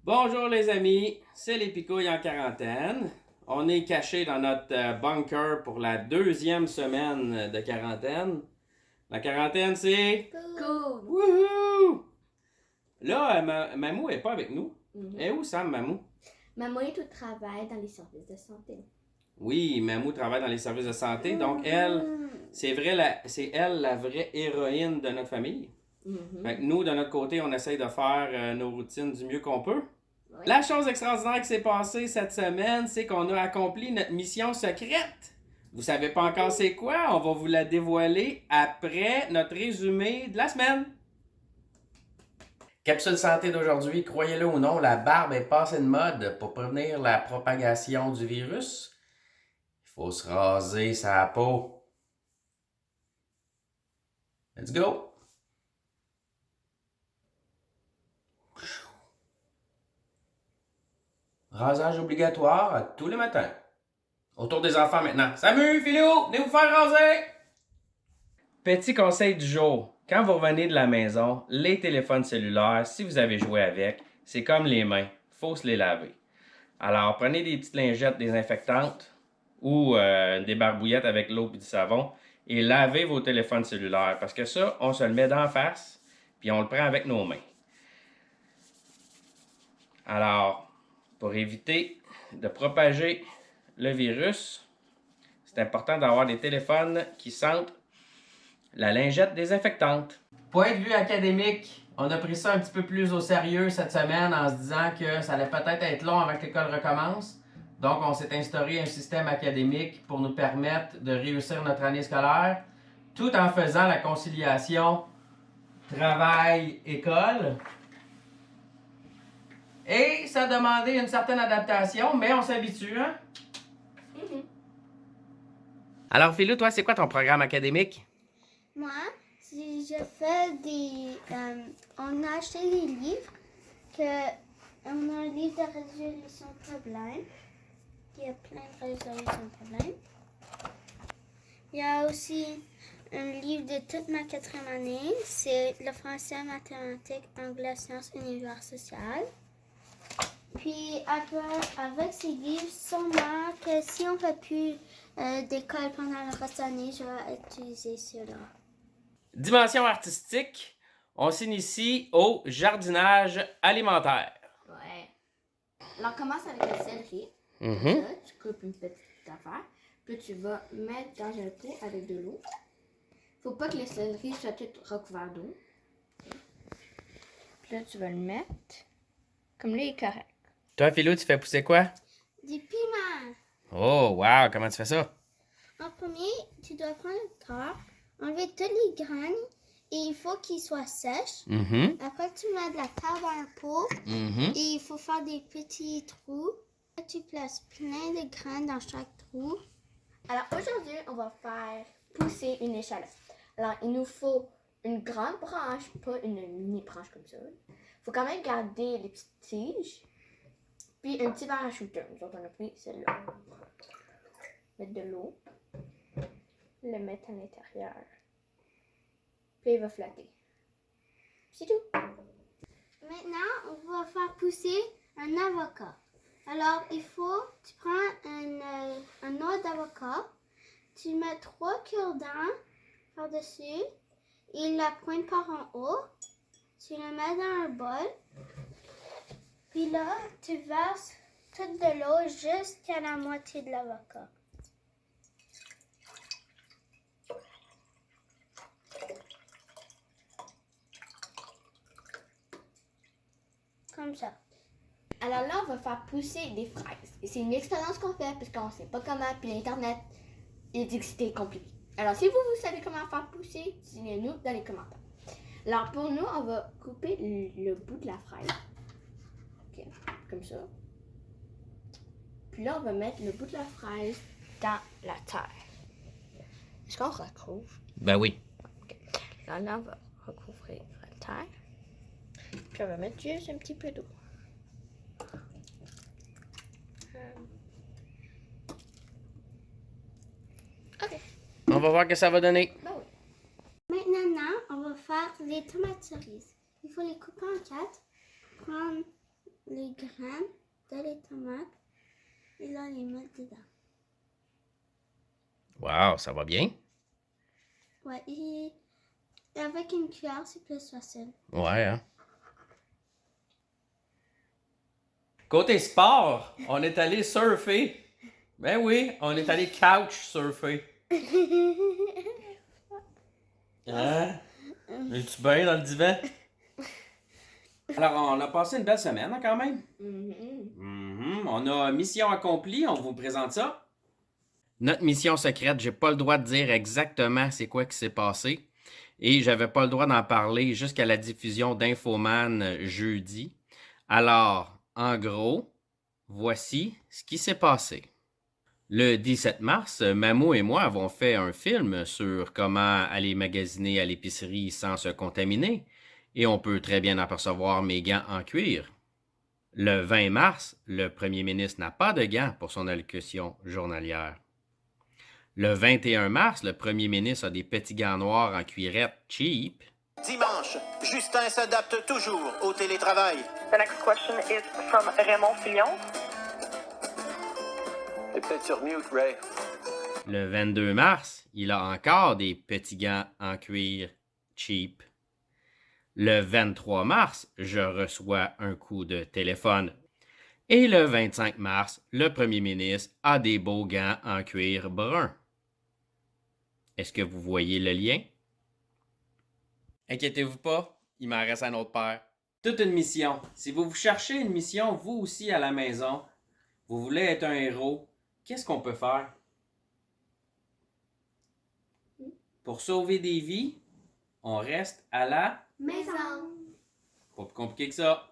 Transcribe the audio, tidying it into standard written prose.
Bonjour les amis, c'est les Picouilles en quarantaine. On est cachés dans notre bunker pour la deuxième semaine de quarantaine. La quarantaine, c'est... Cool. Wouhou! Là, Mamou est pas avec nous. Et où Sam, Mamou? Maman est au travail dans les services de santé. Oui, Mamou travaille dans les services de santé, donc elle, c'est elle la vraie héroïne de notre famille. Fait que nous, de notre côté, on essaye de faire nos routines du mieux qu'on peut. Oui. La chose extraordinaire qui s'est passée cette semaine, c'est qu'on a accompli notre mission secrète. Vous savez pas encore c'est quoi? On va vous la dévoiler après notre résumé de la semaine. Capsule santé d'aujourd'hui, croyez-le ou non, la barbe est passée de mode pour prévenir la propagation du virus. Il faut se raser sa peau. Let's go! Rasage obligatoire tous les matins. Autour des enfants maintenant. Samu, Philou, venez vous faire raser! Petit conseil du jour. Quand vous revenez de la maison, les téléphones cellulaires, si vous avez joué avec, c'est comme les mains. Faut se les laver. Alors, prenez des petites lingettes désinfectantes ou des barbouillettes avec l'eau et du savon et lavez vos téléphones cellulaires parce que ça, on se le met d'en face puis on le prend avec nos mains. Alors, pour éviter de propager le virus, c'est important d'avoir des téléphones qui sentent la lingette désinfectante. Point de vue académique, on a pris ça un petit peu plus au sérieux cette semaine en se disant que ça allait peut-être être long avant que l'école recommence. Donc, on s'est instauré un système académique pour nous permettre de réussir notre année scolaire tout en faisant la conciliation travail-école. Et ça a demandé une certaine adaptation, mais on s'habitue, hein? Alors, Philou, toi, c'est quoi ton programme académique? Moi, si je fais on a acheté des livres, on a un livre de résolution de problèmes. Il y a plein de résolutions de problèmes. Il y a aussi un livre de toute ma 4e année. C'est le français, mathématiques, anglais, sciences, univers social. Puis après, avec ces livres, sûrement que si on ne fait plus d'école pendant le reste de l'année, je vais utiliser cela. Dimension artistique, on s'initie au jardinage alimentaire. Ouais. Alors, on commence avec le céleri. Mm-hmm. Ça, tu coupes une petite affaire. Puis tu vas mettre dans un pot avec de l'eau. Faut pas que le céleri soit tout recouvert d'eau. Puis là, tu vas le mettre. Comme là, il est correct. Toi, Philou, tu fais pousser quoi? Des piments. Oh, wow, comment tu fais ça? En premier, tu dois prendre le corps, enlever toutes les graines et il faut qu'il soit sèche. Mm-hmm. Après, tu mets de la terre dans un pot Mm-hmm. et il faut faire des petits trous. Là, tu places plein de graines dans chaque trou. Alors, aujourd'hui, on va faire pousser une échalote. Alors, il nous faut une grande branche, pas une mini branche comme ça. Il faut quand même garder les petites tiges. Puis un petit verre à shooter. Nous autres, on a pris celle-là. Mettre de l'eau. Le mettre à l'intérieur. Puis il va flotter. C'est tout. Maintenant, on va faire pousser un avocat. Alors, tu prends un noix d'avocat, tu mets 3 cure-dents par-dessus et la pointe par en haut. Tu le mets dans un bol. Puis là, tu verses toute de l'eau jusqu'à la moitié de l'avocat. Comme ça. Alors là, on va faire pousser des fraises. Et c'est une expérience qu'on fait parce qu'on sait pas comment. Puis Internet, il dit que c'était compliqué. Alors si vous savez comment faire pousser, dites-nous dans les commentaires. Alors pour nous, on va couper le bout de la fraise. Ok, comme ça. Puis là, on va mettre le bout de la fraise dans la terre. Est-ce qu'on recouvre? Ben oui. Ok. Alors là, on va recouvrir la terre. Puis on va mettre juste un petit peu d'eau. Ok. On va voir ce que ça va donner. Ben oui. Maintenant, on va faire les tomates cerises. Il faut les couper en 4, prendre les les graines de les tomates et là, les mettre dedans. Wow, ça va bien? Ouais, et avec une cuillère, c'est plus facile. Ouais, hein? Côté sport, on est allé surfer. Ben oui, on est allé couch surfer. Hein? Es-tu bien dans le divan? Alors, on a passé une belle semaine hein, quand même. On a mission accomplie, on vous présente ça. Notre mission secrète, j'ai pas le droit de dire exactement c'est quoi qui s'est passé. Et j'avais pas le droit d'en parler jusqu'à la diffusion d'Infoman jeudi. Alors, en gros, voici ce qui s'est passé. Le 17 mars, Mamou et moi avons fait un film sur comment aller magasiner à l'épicerie sans se contaminer, et on peut très bien apercevoir mes gants en cuir. Le 20 mars, le premier ministre n'a pas de gants pour son allocution journalière. Le 21 mars, le premier ministre a des petits gants noirs en cuirette cheap. Dimanche, Justin s'adapte toujours au télétravail. The next question is from Raymond Fillon. T'es peut-être sur mute, Ray. Le 22 mars, il a encore des petits gants en cuir cheap. Le 23 mars, je reçois un coup de téléphone. Et le 25 mars, le premier ministre a des beaux gants en cuir brun. Est-ce que vous voyez le lien? Inquiétez-vous pas, il m'en reste un autre paire. Toute une mission. Si vous cherchez une mission, vous aussi à la maison, vous voulez être un héros, qu'est-ce qu'on peut faire? Pour sauver des vies, on reste à la Maison. Pas plus compliqué que ça.